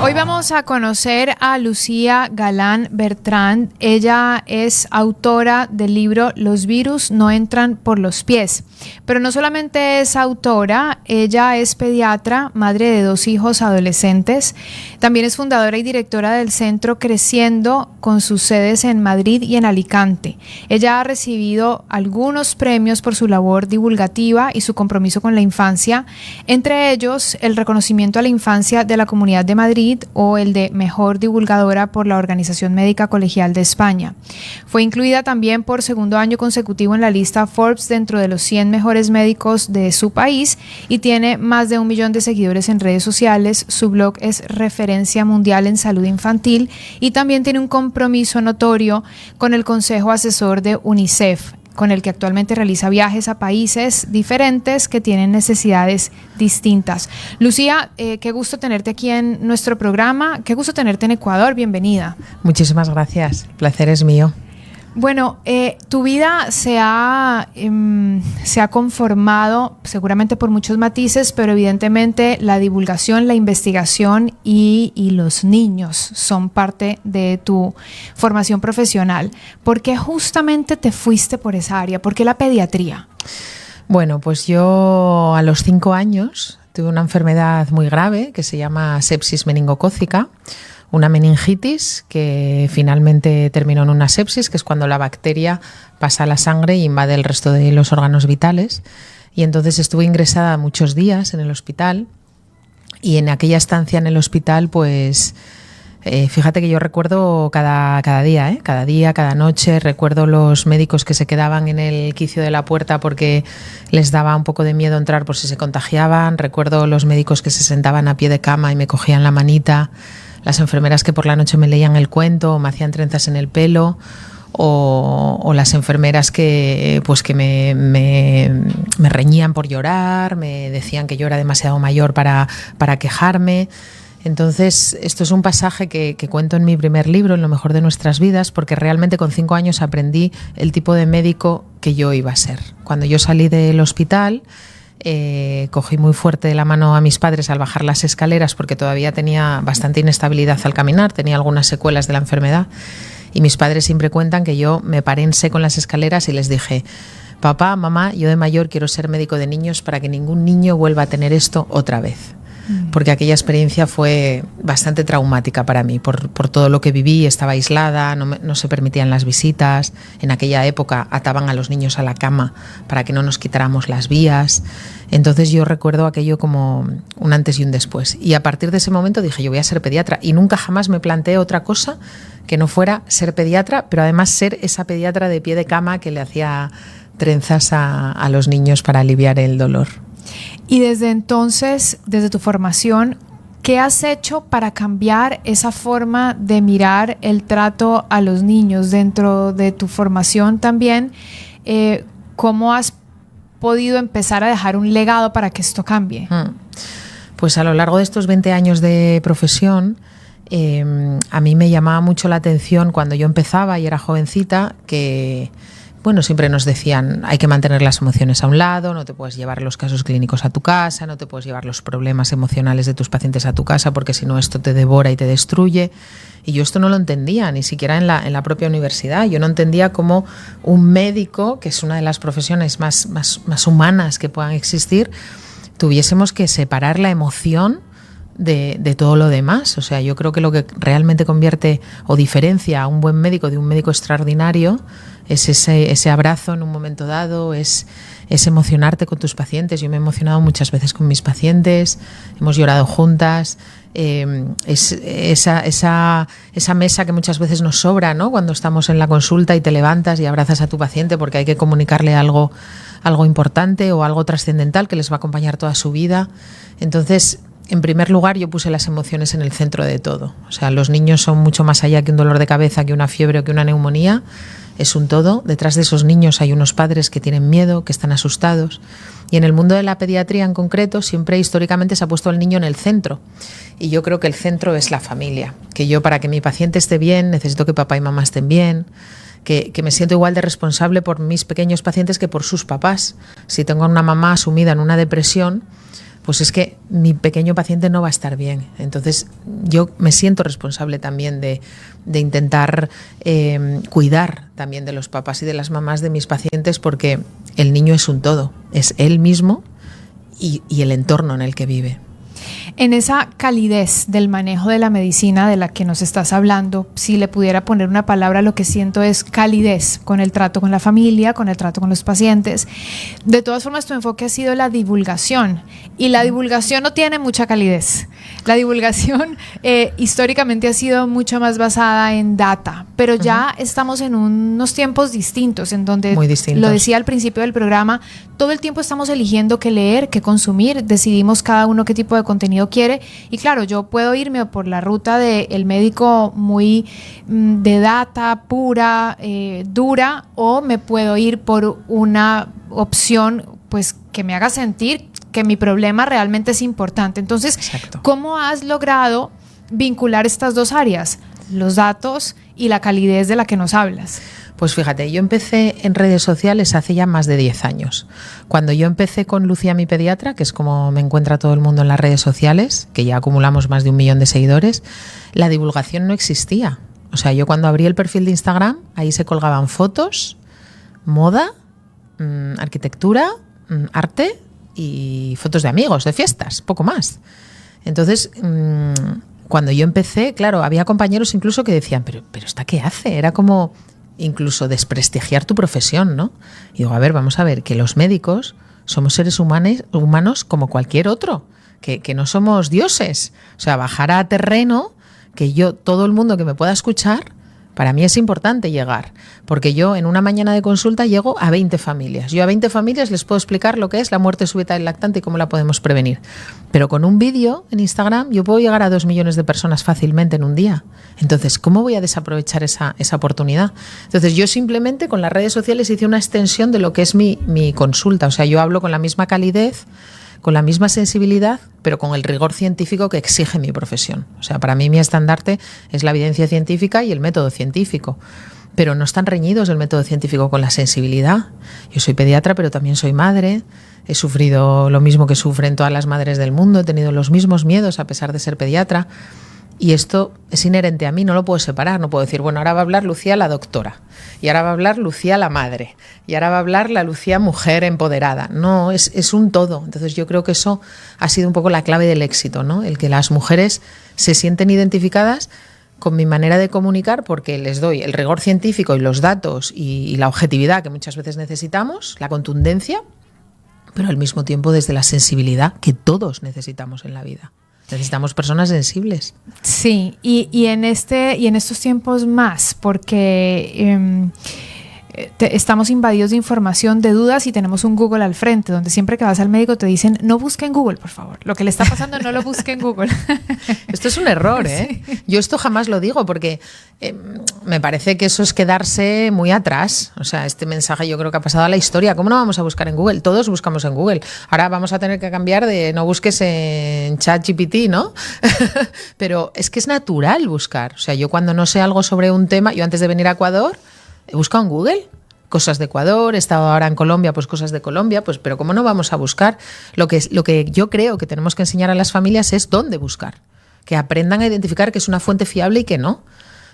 Hoy vamos a conocer a Lucía Galán Bertrand. Ella es autora del libro Los virus no entran por los pies. Pero no solamente es autora, ella es pediatra, madre de 2 hijos adolescentes. También es fundadora y directora del Centro Creciendo, con sus sedes en Madrid y en Alicante. Ella ha recibido algunos premios por su labor divulgativa y su compromiso con la infancia, entre ellos el reconocimiento a la infancia de la Comunidad de Madrid o el de Mejor Divulgadora por la Organización Médica Colegial de España. Fue incluida también por 2º año consecutivo en la lista Forbes dentro de los 100 mejores médicos de su país y tiene más de 1 millón de seguidores en redes sociales. Su blog es referencia mundial en salud infantil y también tiene un compromiso notorio con el Consejo Asesor de UNICEF, con el que actualmente realiza viajes a países diferentes que tienen necesidades distintas. Lucía, qué gusto tenerte aquí en nuestro programa, qué gusto tenerte en Ecuador, bienvenida. Muchísimas gracias, el placer es mío. Bueno, tu vida se ha conformado seguramente por muchos matices, pero evidentemente la divulgación, la investigación y los niños son parte de tu formación profesional. ¿Por qué justamente te fuiste por esa área? ¿Por qué la pediatría? Bueno, pues yo a los 5 años tuve una enfermedad muy grave que se llama sepsis meningocócica, una meningitis que finalmente terminó en una sepsis, que es cuando la bacteria pasa a la sangre e invade el resto de los órganos vitales. Y entonces estuve ingresada muchos días en el hospital y en aquella estancia en el hospital, pues fíjate que yo recuerdo cada día, cada noche, recuerdo los médicos que se quedaban en el quicio de la puerta porque les daba un poco de miedo entrar por si se contagiaban, recuerdo los médicos que se sentaban a pie de cama y me cogían la manita, las enfermeras que por la noche me leían el cuento o me hacían trenzas en el pelo, o las enfermeras que me reñían por llorar, me decían que yo era demasiado mayor para quejarme. Entonces, esto es un pasaje que cuento en mi primer libro, En lo mejor de nuestras vidas, porque realmente con 5 años aprendí el tipo de médico que yo iba a ser. Cuando yo salí del hospital, cogí muy fuerte de la mano a mis padres al bajar las escaleras porque todavía tenía bastante inestabilidad al caminar, tenía algunas secuelas de la enfermedad y mis padres siempre cuentan que yo me paré en seco en las escaleras y les dije: papá, mamá, yo de mayor quiero ser médico de niños para que ningún niño vuelva a tener esto otra vez. Porque aquella experiencia fue bastante traumática para mí, por todo lo que viví. Estaba aislada, no se permitían las visitas. En aquella época ataban a los niños a la cama para que no nos quitáramos las vías. Entonces yo recuerdo aquello como un antes y un después. Y a partir de ese momento dije, yo voy a ser pediatra. Y nunca jamás me planteé otra cosa que no fuera ser pediatra, pero además ser esa pediatra de pie de cama que le hacía trenzas a los niños para aliviar el dolor. Y desde entonces, desde tu formación, ¿qué has hecho para cambiar esa forma de mirar el trato a los niños dentro de tu formación también? ¿Cómo has podido empezar a dejar un legado para que esto cambie? Pues a lo largo de estos 20 años de profesión, a mí me llamaba mucho la atención cuando yo empezaba y era jovencita que... Bueno, siempre nos decían, hay que mantener las emociones a un lado, no te puedes llevar los casos clínicos a tu casa, no te puedes llevar los problemas emocionales de tus pacientes a tu casa porque si no esto te devora y te destruye. Y yo esto no lo entendía, ni siquiera en la propia universidad. Yo no entendía cómo un médico, que es una de las profesiones más humanas que puedan existir, tuviésemos que separar la emoción de todo lo demás. O sea, yo creo que lo que realmente convierte o diferencia a un buen médico de un médico extraordinario es ese abrazo en un momento dado, es emocionarte con tus pacientes. Yo me he emocionado muchas veces con mis pacientes, hemos llorado juntas, es esa mesa que muchas veces nos sobra, ¿no? Cuando estamos en la consulta y te levantas y abrazas a tu paciente porque hay que comunicarle algo importante o algo trascendental que les va a acompañar toda su vida. Entonces, en primer lugar, yo puse las emociones en el centro de todo. O sea, los niños son mucho más allá que un dolor de cabeza, que una fiebre o que una neumonía. Es un todo. Detrás de esos niños hay unos padres que tienen miedo, que están asustados. Y en el mundo de la pediatría en concreto, siempre históricamente se ha puesto al niño en el centro. Y yo creo que el centro es la familia. Que yo, para que mi paciente esté bien, necesito que papá y mamá estén bien. Que me siento igual de responsable por mis pequeños pacientes que por sus papás. Si tengo a una mamá sumida en una depresión, pues es que mi pequeño paciente no va a estar bien. Entonces yo me siento responsable también de intentar cuidar también de los papás y de las mamás de mis pacientes, porque el niño es un todo, es él mismo y el entorno en el que vive. En esa calidez del manejo de la medicina de la que nos estás hablando, si le pudiera poner una palabra, lo que siento es calidez con el trato con la familia, con el trato con los pacientes. De todas formas, tu enfoque ha sido la divulgación, y la divulgación no tiene mucha calidez. La divulgación históricamente ha sido mucho más basada en data, pero ya estamos en unos tiempos distintos, en donde, muy distintos, lo decía al principio del programa, todo el tiempo estamos eligiendo qué leer, qué consumir, decidimos cada uno qué tipo de contenido quiere, y claro, yo puedo irme por la ruta del médico muy de data pura, dura, o me puedo ir por una opción pues que me haga sentir que mi problema realmente es importante. Entonces, exacto, ¿cómo has logrado vincular estas dos áreas, los datos y la calidez de la que nos hablas? Pues fíjate, yo empecé en redes sociales hace ya más de 10 años. Cuando yo empecé con Lucía, mi pediatra, que es como me encuentra todo el mundo en las redes sociales, que ya acumulamos más de 1 millón de seguidores, la divulgación no existía. O sea, yo cuando abrí el perfil de Instagram, ahí se colgaban fotos, moda, arquitectura, arte y fotos de amigos, de fiestas, poco más. Entonces, cuando yo empecé, claro, había compañeros incluso que decían, pero ¿esta qué hace? Era como incluso desprestigiar tu profesión, ¿no? Y digo, a ver, vamos a ver, que los médicos somos seres humanos como cualquier otro, que no somos dioses. O sea, bajar a terreno, que todo el mundo que me pueda escuchar, para mí es importante llegar, porque yo en una mañana de consulta llego a 20 familias. Yo a 20 familias les puedo explicar lo que es la muerte súbita del lactante y cómo la podemos prevenir. Pero con un vídeo en Instagram yo puedo llegar a 2 millones de personas fácilmente en un día. Entonces, ¿cómo voy a desaprovechar esa oportunidad? Entonces, yo simplemente con las redes sociales hice una extensión de lo que es mi consulta. O sea, yo hablo con la misma calidez, con la misma sensibilidad, pero con el rigor científico que exige mi profesión. O sea, para mí mi estandarte es la evidencia científica y el método científico, pero no están reñidos el método científico con la sensibilidad. Yo soy pediatra, pero también soy madre, he sufrido lo mismo que sufren todas las madres del mundo, he tenido los mismos miedos a pesar de ser pediatra, y esto es inherente a mí, no lo puedo separar, no puedo decir, bueno, ahora va a hablar Lucía la doctora, y ahora va a hablar Lucía la madre, y ahora va a hablar la Lucía mujer empoderada. No, es un todo. Entonces yo creo que eso ha sido un poco la clave del éxito, ¿no? El que las mujeres se sienten identificadas con mi manera de comunicar, porque les doy el rigor científico y los datos y la objetividad que muchas veces necesitamos, la contundencia, pero al mismo tiempo desde la sensibilidad que todos necesitamos en la vida. Necesitamos personas sensibles. Sí, y en estos tiempos más, porque estamos invadidos de información, de dudas, y tenemos un Google al frente, donde siempre que vas al médico te dicen, no busque en Google, por favor. Lo que le está pasando no lo busque en Google. Esto es un error, ¿eh? Sí. Yo esto jamás lo digo porque me parece que eso es quedarse muy atrás. O sea, este mensaje yo creo que ha pasado a la historia. ¿Cómo no vamos a buscar en Google? Todos buscamos en Google. Ahora vamos a tener que cambiar de no busques en ChatGPT, ¿no? Pero es que es natural buscar. O sea, yo cuando no sé algo sobre un tema, yo antes de venir a Ecuador he buscado en Google cosas de Ecuador, he estado ahora en Colombia, pues cosas de Colombia, pues pero ¿cómo no vamos a buscar? Lo que yo creo que tenemos que enseñar a las familias es dónde buscar, que aprendan a identificar que es una fuente fiable y que no.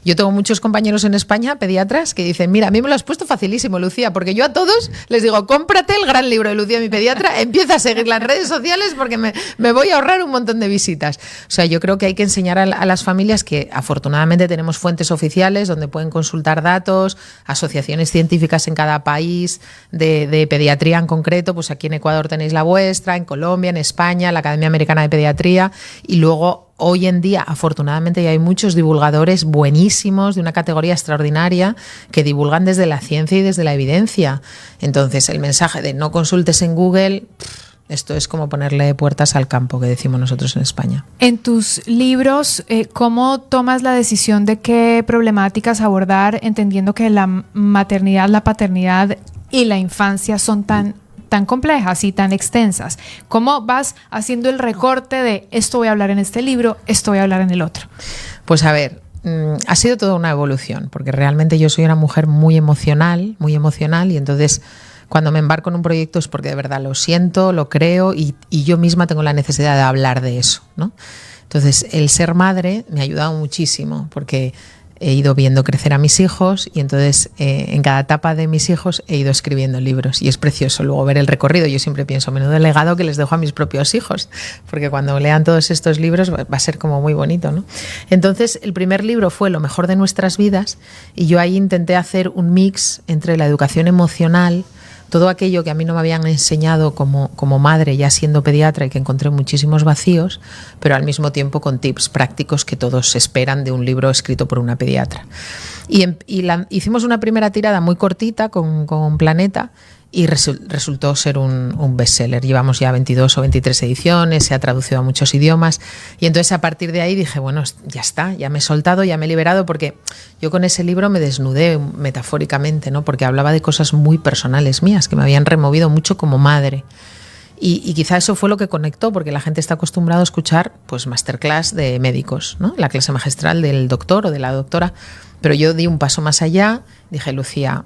Yo tengo muchos compañeros en España, pediatras, que dicen, mira, a mí me lo has puesto facilísimo, Lucía, porque yo a todos les digo, cómprate el gran libro de Lucía, mi pediatra, empieza a seguirla en redes sociales porque me voy a ahorrar un montón de visitas. O sea, yo creo que hay que enseñar a las familias que afortunadamente tenemos fuentes oficiales donde pueden consultar datos, asociaciones científicas en cada país, de pediatría en concreto, pues aquí en Ecuador tenéis la vuestra, en Colombia, en España, la Academia Americana de Pediatría, y luego hoy en día, afortunadamente, ya hay muchos divulgadores buenísimos de una categoría extraordinaria que divulgan desde la ciencia y desde la evidencia. Entonces, el mensaje de no consultes en Google, esto es como ponerle puertas al campo, que decimos nosotros en España. En tus libros, ¿cómo tomas la decisión de qué problemáticas abordar, entendiendo que la maternidad, la paternidad y la infancia son tan complejas y tan extensas? ¿Cómo vas haciendo el recorte de esto voy a hablar en este libro, esto voy a hablar en el otro? Pues a ver, ha sido toda una evolución, porque realmente yo soy una mujer muy emocional, y entonces cuando me embarco en un proyecto es porque de verdad lo siento, lo creo y yo misma tengo la necesidad de hablar de eso, ¿no? Entonces, el ser madre me ha ayudado muchísimo porque he ido viendo crecer a mis hijos y entonces en cada etapa de mis hijos he ido escribiendo libros y es precioso luego ver el recorrido. Yo siempre pienso, menudo legado que les dejo a mis propios hijos, porque cuando lean todos estos libros va a ser como muy bonito, ¿no? Entonces, el primer libro fue Lo mejor de nuestras vidas y yo ahí intenté hacer un mix entre la educación emocional, todo aquello que a mí no me habían enseñado como madre, ya siendo pediatra, y que encontré muchísimos vacíos, pero al mismo tiempo con tips prácticos que todos esperan de un libro escrito por una pediatra. Hicimos una primera tirada muy cortita con Planeta y resultó ser un bestseller. Llevamos ya 22 o 23 ediciones, se ha traducido a muchos idiomas y entonces a partir de ahí dije, bueno, ya está, ya me he soltado, ya me he liberado, porque yo con ese libro me desnudé metafóricamente, ¿no? Porque hablaba de cosas muy personales mías que me habían removido mucho como madre. Y quizá eso fue lo que conectó, porque la gente está acostumbrada a escuchar pues masterclass de médicos, ¿no? La clase magistral del doctor o de la doctora. Pero yo di un paso más allá, dije, Lucía,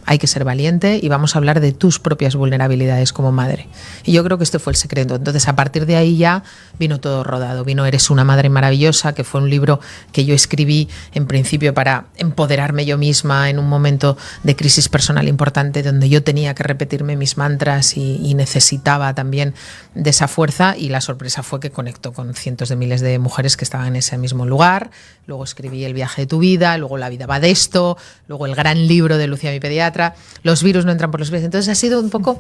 hay que ser valiente y vamos a hablar de tus propias vulnerabilidades como madre. Y yo creo que este fue el secreto. Entonces, a partir de ahí ya vino todo rodado. Vino Eres una madre maravillosa, que fue un libro que yo escribí en principio para empoderarme yo misma en un momento de crisis personal importante donde yo tenía que repetirme mis mantras y necesitaba también de esa fuerza, y la sorpresa fue que conectó con cientos de miles de mujeres que estaban en ese mismo lugar. Luego escribí El viaje de tu vida, luego La vida va de esto, luego el gran libro de Lucía, mi pediatra, Los virus no entran por los pies. Entonces ha sido un poco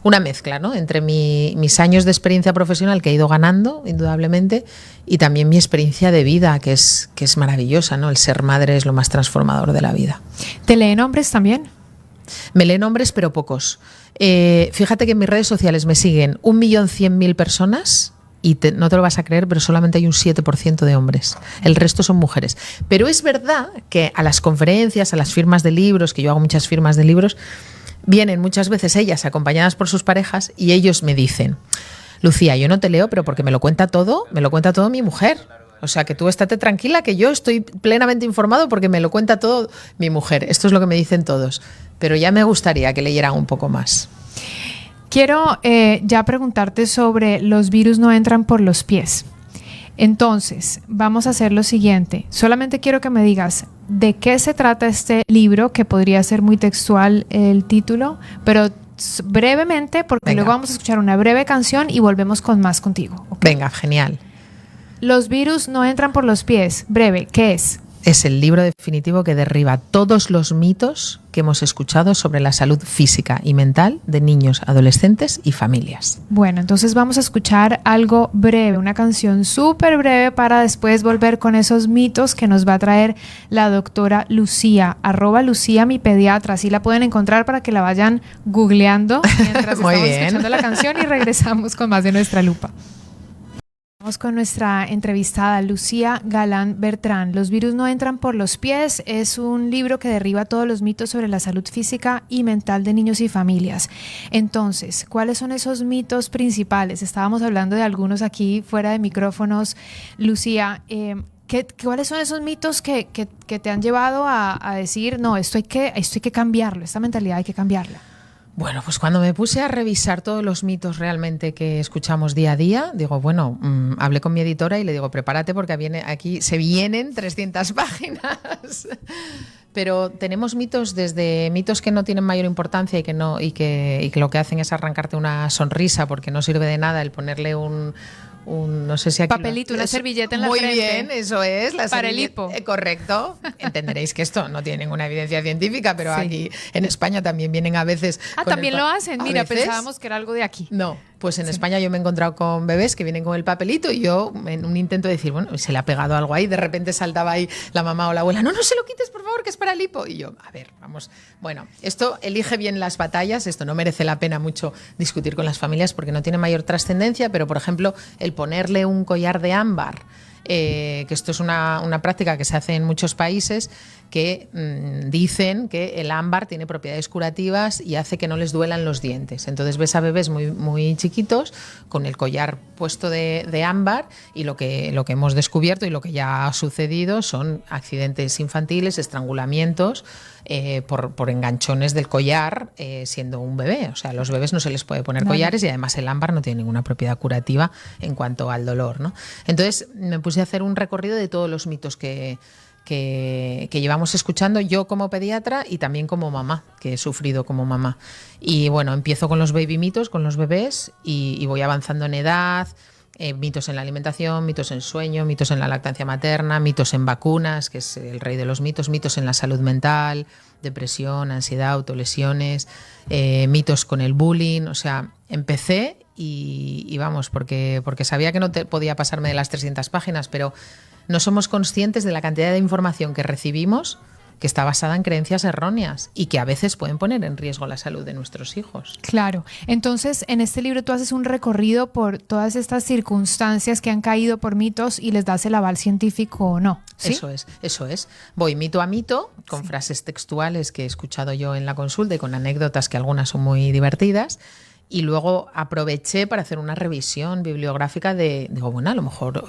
una mezcla, ¿no? Entre mis años de experiencia profesional que he ido ganando, indudablemente, y también mi experiencia de vida, que es maravillosa, ¿no? El ser madre es lo más transformador de la vida. ¿Te leen hombres también? Me leen hombres, pero pocos. Fíjate que en mis redes sociales me siguen 1.100.000 personas y no te lo vas a creer, pero solamente hay un 7% de hombres. El resto son mujeres. Pero es verdad que a las conferencias, a las firmas de libros, que yo hago muchas firmas de libros, vienen muchas veces ellas acompañadas por sus parejas y ellos me dicen, Lucía, yo no te leo, pero porque me lo cuenta todo mi mujer. O sea, que tú estate tranquila, que yo estoy plenamente informado porque me lo cuenta todo mi mujer. Esto es lo que me dicen todos. Pero ya me gustaría que leyeran un poco más. Quiero ya preguntarte sobre Los virus no entran por los pies. Entonces, vamos a hacer lo siguiente. Solamente quiero que me digas de qué se trata este libro, que podría ser muy textual el título, pero brevemente, porque Venga. luego vamos a escuchar una breve canción y volvemos con más contigo. ¿Okay? Venga, genial. Los virus no entran por los pies. Breve, ¿qué es? Es el libro definitivo que derriba todos los mitos que hemos escuchado sobre la salud física y mental de niños, adolescentes y familias. Bueno, entonces vamos a escuchar algo breve, una canción súper breve para después volver con esos mitos que nos va a traer la doctora Lucía, @Lucía mi pediatra. Así la pueden encontrar para que la vayan googleando mientras Muy estamos bien. escuchando la canción, y regresamos con más de Nuestra Lupa. Vamos con nuestra entrevistada Lucía Galán Bertrand. Los virus no entran por los pies es un libro que derriba todos los mitos sobre la salud física y mental de niños y familias. Entonces, ¿cuáles son esos mitos principales? Estábamos hablando de algunos aquí fuera de micrófonos. Lucía, ¿cuáles son esos mitos que te han llevado a decir, no, esto hay que cambiarlo, esta mentalidad hay que cambiarla? Bueno, pues cuando me puse a revisar todos los mitos realmente que escuchamos día a día, digo, bueno, hablé con mi editora y le digo, prepárate porque se vienen 300 páginas. Pero tenemos mitos, desde mitos que no tienen mayor importancia y que lo que hacen es arrancarte una sonrisa porque no sirve de nada el ponerle no sé si aquí papelito, una servilleta en la frente. Muy bien, eso es. Para el hipo. Correcto. Entenderéis que esto no tiene ninguna evidencia científica, pero Sí. Aquí en España también vienen a veces... También lo hacen. Mira, veces, pensábamos que era algo de aquí. No, pues en España yo me he encontrado con bebés que vienen con el papelito y yo, en un intento de decir, bueno, se le ha pegado algo ahí, de repente saltaba ahí la mamá o la abuela, no se lo quites, por favor, que es para el hipo. Y yo, a ver, vamos. Bueno, esto elige bien las batallas, esto no merece la pena mucho discutir con las familias porque no tiene mayor trascendencia, pero por ejemplo, el ponerle un collar de ámbar que esto es una práctica que se hace en muchos países, que dicen que el ámbar tiene propiedades curativas y hace que no les duelan los dientes. Entonces ves a bebés muy, muy chiquitos con el collar puesto de ámbar, y lo que hemos descubierto y lo que ya ha sucedido son accidentes infantiles, estrangulamientos por enganchones del collar siendo un bebé. O sea, a los bebés no se les puede poner collares, y además el ámbar no tiene ninguna propiedad curativa en cuanto al dolor, ¿no? Entonces me puse a hacer un recorrido de todos los mitos que llevamos escuchando, yo como pediatra y también como mamá, que he sufrido como mamá. Y bueno, empiezo con los baby mitos, con los bebés, y voy avanzando en edad. Mitos en la alimentación, mitos en sueño, mitos en la lactancia materna, mitos en vacunas, que es el rey de los mitos, mitos en la salud mental, depresión, ansiedad, autolesiones, mitos con el bullying. O sea, empecé y vamos, porque sabía que no podía pasarme de las 300 páginas, pero no somos conscientes de la cantidad de información que recibimos, que está basada en creencias erróneas y que a veces pueden poner en riesgo la salud de nuestros hijos. Claro. Entonces, en este libro tú haces un recorrido por todas estas circunstancias que han caído por mitos y les das el aval científico o no, ¿sí? Eso es. Voy mito a mito, con frases textuales que he escuchado yo en la consulta y con anécdotas que algunas son muy divertidas. Y luego aproveché para hacer una revisión bibliográfica digo, bueno, a lo mejor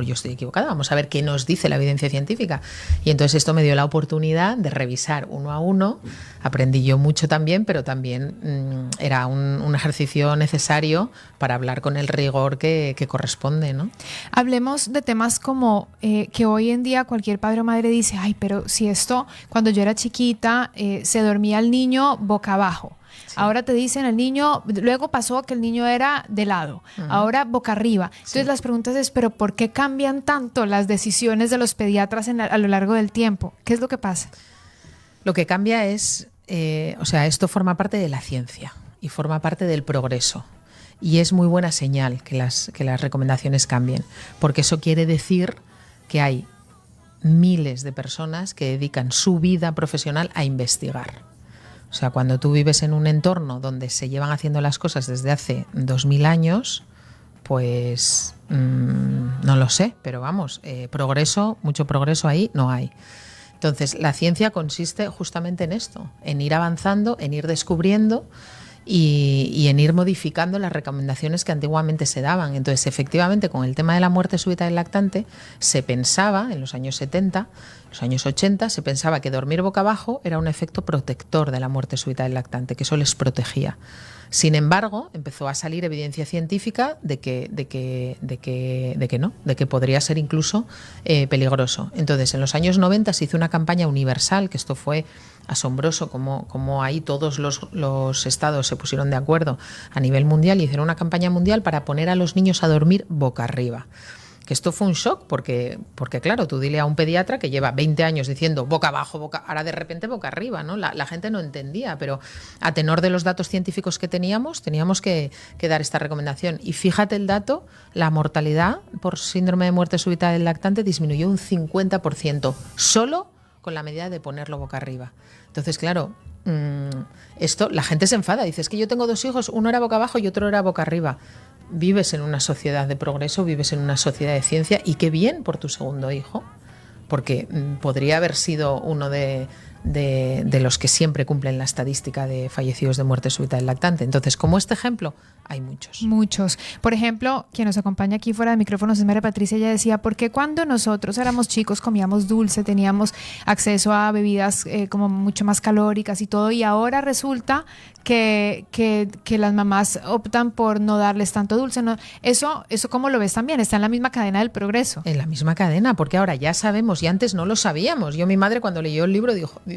yo estoy equivocada, vamos a ver qué nos dice la evidencia científica. Y entonces esto me dio la oportunidad de revisar uno a uno. Aprendí yo mucho también, pero también era un ejercicio necesario para hablar con el rigor que corresponde, ¿no? Hablemos de temas como que hoy en día cualquier padre o madre dice, ay, pero si esto, cuando yo era chiquita, se dormía el niño boca abajo. Sí. Ahora te dicen el niño, luego pasó que el niño era de lado, ahora boca arriba. Entonces las preguntas es, ¿pero por qué cambian tanto las decisiones de los pediatras a lo largo del tiempo? ¿Qué es lo que pasa? Lo que cambia es, esto forma parte de la ciencia y forma parte del progreso. Y es muy buena señal que las recomendaciones cambien, porque eso quiere decir que hay miles de personas que dedican su vida profesional a investigar. O sea, cuando tú vives en un entorno donde se llevan haciendo las cosas desde hace 2000 años, pues no lo sé, pero vamos, mucho progreso ahí no hay. Entonces, la ciencia consiste justamente en esto, en ir avanzando, en ir descubriendo y en ir modificando las recomendaciones que antiguamente se daban. Entonces, efectivamente, con el tema de la muerte súbita del lactante, se pensaba, en los años 70, los años 80, se pensaba que dormir boca abajo era un efecto protector de la muerte súbita del lactante, que eso les protegía. Sin embargo, empezó a salir evidencia científica de que no, de que podría ser incluso peligroso. Entonces, en los años 90 se hizo una campaña universal, que esto fue asombroso, como ahí todos los estados se pusieron de acuerdo a nivel mundial y hicieron una campaña mundial para poner a los niños a dormir boca arriba. Que esto fue un shock porque claro, tú dile a un pediatra que lleva 20 años diciendo boca abajo, ahora de repente boca arriba, ¿no? La gente no entendía, pero a tenor de los datos científicos que teníamos que dar esta recomendación. Y fíjate el dato, la mortalidad por síndrome de muerte súbita del lactante disminuyó un 50%, solo con la medida de ponerlo boca arriba. Entonces, claro, esto la gente se enfada, dice, es que yo tengo 2 hijos, uno era boca abajo y otro era boca arriba. Vives en una sociedad de progreso, vives en una sociedad de ciencia, y qué bien por tu segundo hijo, porque podría haber sido uno de los que siempre cumplen la estadística de fallecidos de muerte súbita del lactante. Entonces, como este ejemplo, hay muchos. Muchos. Por ejemplo, quien nos acompaña aquí fuera de micrófonos es María Patricia. Ella decía, ¿por qué cuando nosotros éramos chicos comíamos dulce, teníamos acceso a bebidas como mucho más calóricas y todo, y ahora resulta que las mamás optan por no darles tanto dulce? ¿No? Eso ¿cómo lo ves también? Está en la misma cadena del progreso. En la misma cadena, porque ahora ya sabemos y antes no lo sabíamos. Mi madre cuando leyó el libro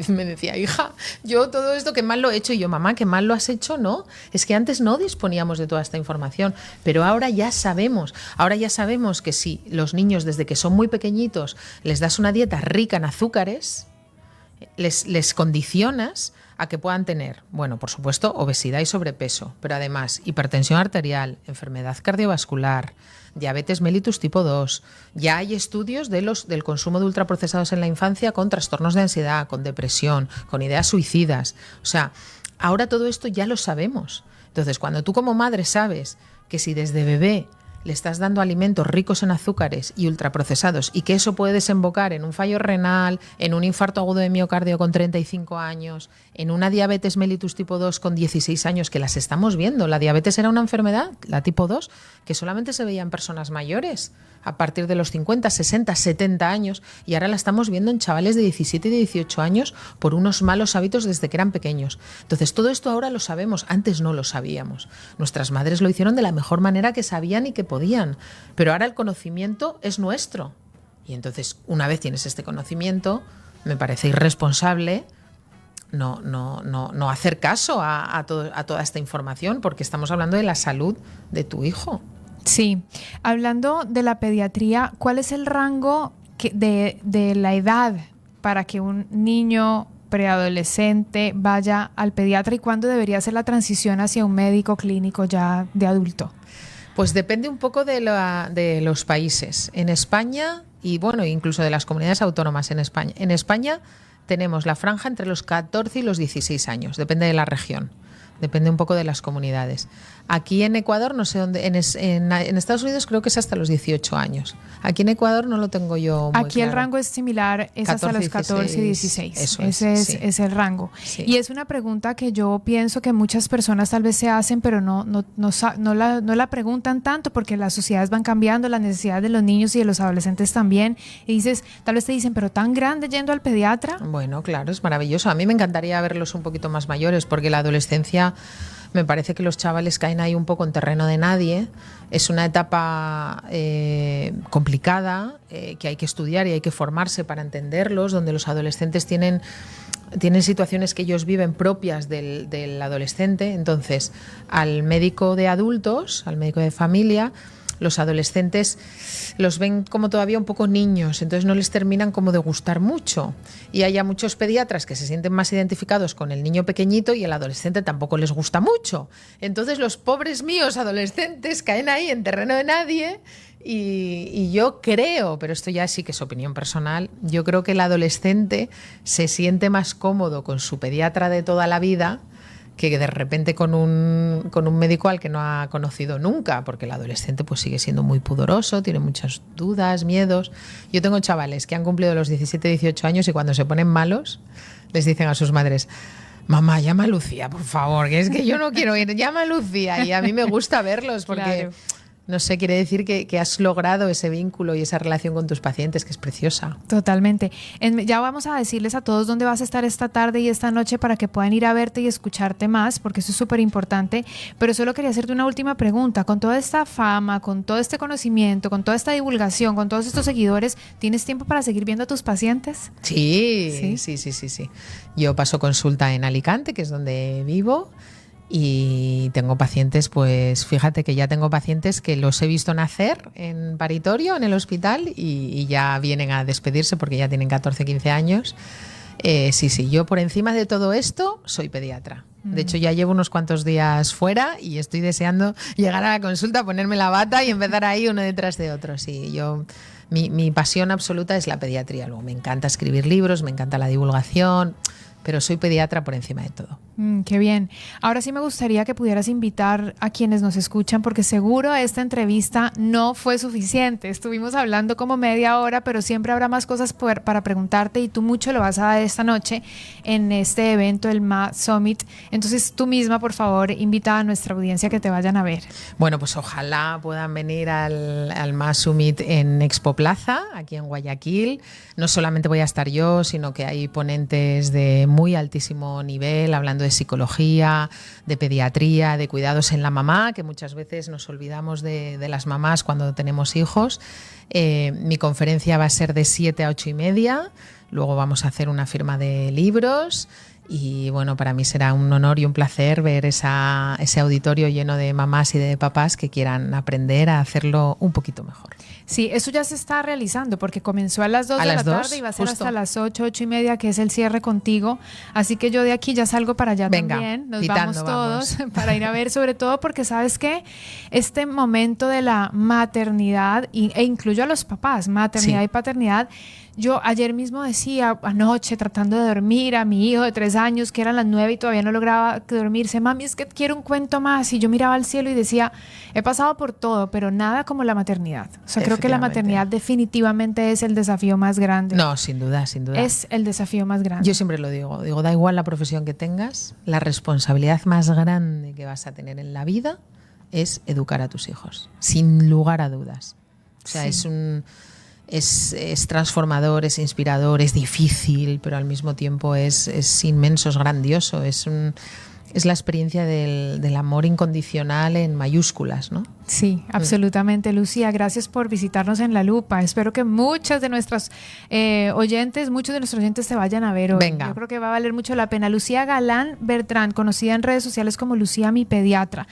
me decía, hija, yo todo esto qué mal lo he hecho. Y yo, mamá, qué mal lo has hecho, ¿no? Es que antes no disponíamos de toda esta información, pero ahora ya sabemos que si los niños desde que son muy pequeñitos les das una dieta rica en azúcares, les condicionas a que puedan tener, bueno, por supuesto, obesidad y sobrepeso, pero además hipertensión arterial, enfermedad cardiovascular, diabetes mellitus tipo 2. Ya hay estudios del consumo de ultraprocesados en la infancia con trastornos de ansiedad, con depresión, con ideas suicidas. O sea, ahora todo esto ya lo sabemos. Entonces, cuando tú como madre sabes que si desde bebé le estás dando alimentos ricos en azúcares y ultraprocesados y que eso puede desembocar en un fallo renal, en un infarto agudo de miocardio con 35 años, en una diabetes mellitus tipo 2 con 16 años, que las estamos viendo. La diabetes era una enfermedad, la tipo 2, que solamente se veía en personas mayores a partir de los 50, 60, 70 años, y ahora la estamos viendo en chavales de 17 y 18 años por unos malos hábitos desde que eran pequeños. Entonces, todo esto ahora lo sabemos, antes no lo sabíamos. Nuestras madres lo hicieron de la mejor manera que sabían y que podían, pero ahora el conocimiento es nuestro. Y entonces, una vez tienes este conocimiento, me parece irresponsable no hacer caso a toda esta información, porque estamos hablando de la salud de tu hijo. Sí, hablando de la pediatría, ¿cuál es el rango de la edad para que un niño preadolescente vaya al pediatra y cuándo debería ser la transición hacia un médico clínico ya de adulto? Pues depende un poco de los países. En España, y bueno, incluso de las comunidades autónomas en España. En España tenemos la franja entre los 14 y los 16 años, depende de la región. Depende un poco de las comunidades. Aquí en Ecuador, no sé dónde, en Estados Unidos creo que es hasta los 18 años. Aquí en Ecuador no lo tengo yo muy Aquí claro. el rango es similar, es 14, hasta los 14 y 16. Eso Ese sí. es el rango. Sí. Y es una pregunta que yo pienso que muchas personas tal vez se hacen, pero no la preguntan tanto porque las sociedades van cambiando, las necesidades de los niños y de los adolescentes también. Y dices, tal vez te dicen, pero tan grande yendo al pediatra. Bueno, claro, es maravilloso. A mí me encantaría verlos un poquito más mayores, porque la adolescencia, me parece que los chavales caen ahí un poco en terreno de nadie. Es una etapa complicada, que hay que estudiar y hay que formarse para entenderlos, donde los adolescentes tienen situaciones que ellos viven propias del adolescente. Entonces, al médico de adultos, al médico de familia, los adolescentes los ven como todavía un poco niños, entonces no les terminan como de gustar mucho. Y hay muchos pediatras que se sienten más identificados con el niño pequeñito y el adolescente tampoco les gusta mucho. Entonces los pobres míos adolescentes caen ahí en terreno de nadie y yo creo, pero esto ya sí que es opinión personal, yo creo que el adolescente se siente más cómodo con su pediatra de toda la vida que de repente con un médico al que no ha conocido nunca, porque el adolescente pues sigue siendo muy pudoroso, tiene muchas dudas, miedos. Yo tengo chavales que han cumplido los 17, 18 años y cuando se ponen malos les dicen a sus madres: mamá, llama a Lucía, por favor, que es que yo no quiero ir, llama a Lucía. Y a mí me gusta verlos porque... Claro. No sé, quiere decir que has logrado ese vínculo y esa relación con tus pacientes, que es preciosa. Totalmente. Ya vamos a decirles a todos dónde vas a estar esta tarde y esta noche para que puedan ir a verte y escucharte más, porque eso es súper importante. Pero solo quería hacerte una última pregunta. Con toda esta fama, con todo este conocimiento, con toda esta divulgación, con todos estos seguidores, ¿tienes tiempo para seguir viendo a tus pacientes? Sí. Yo paso consulta en Alicante, que es donde vivo. Y tengo pacientes, pues fíjate que ya tengo pacientes que los he visto nacer en paritorio, en el hospital, y ya vienen a despedirse porque ya tienen 14, 15 años. Sí, yo por encima de todo esto soy pediatra. De hecho, ya llevo unos cuantos días fuera y estoy deseando llegar a la consulta, ponerme la bata y empezar ahí uno detrás de otro. Sí, mi pasión absoluta es la pediatría. Luego me encanta escribir libros, me encanta la divulgación, pero soy pediatra por encima de todo. Qué bien. Ahora sí me gustaría que pudieras invitar a quienes nos escuchan, porque seguro esta entrevista no fue suficiente. Estuvimos hablando como media hora, pero siempre habrá más cosas para preguntarte y tú mucho lo vas a dar esta noche en este evento, el MA Summit. Entonces tú misma, por favor, invita a nuestra audiencia que te vayan a ver. Bueno, pues ojalá puedan venir al MA Summit en Expo Plaza, aquí en Guayaquil. No solamente voy a estar yo, sino que hay ponentes de muy altísimo nivel, hablando de psicología, de pediatría, de cuidados en la mamá, que muchas veces nos olvidamos de las mamás cuando tenemos hijos. Mi conferencia va a ser de 7 a 8 y media, luego vamos a hacer una firma de libros y bueno, para mí será un honor y un placer ver ese auditorio lleno de mamás y de papás que quieran aprender a hacerlo un poquito mejor. Sí, eso ya se está realizando porque comenzó a las 2 de la tarde y va a ser justo hasta las 8, 8 y media, que es el cierre contigo. Así que yo de aquí ya salgo para allá. Venga, también. Nos vamos todos para ir a ver, sobre todo porque, ¿sabes qué? Este momento de la maternidad, e incluyo a los papás, maternidad y paternidad. Yo ayer mismo decía, anoche tratando de dormir a mi hijo de 3 años, que eran las 9 y todavía no lograba dormirse. Mami, es que quiero un cuento más. Y yo miraba al cielo y decía, he pasado por todo, pero nada como la maternidad. O sea, creo que la maternidad definitivamente es el desafío más grande. No, sin duda, sin duda. Es el desafío más grande. Yo siempre lo digo, da igual la profesión que tengas, la responsabilidad más grande que vas a tener en la vida es educar a tus hijos, sin lugar a dudas. O sea, Sí. es transformador, es inspirador, es difícil, pero al mismo tiempo es inmenso, es grandioso, es la experiencia del amor incondicional en mayúsculas, ¿no? Sí, absolutamente, Lucía. Gracias por visitarnos en La Lupa. Espero que muchos de nuestros oyentes te vayan a ver hoy. Venga. Yo creo que va a valer mucho la pena. Lucía Galán Bertrand, conocida en redes sociales como Lucía mi pediatra.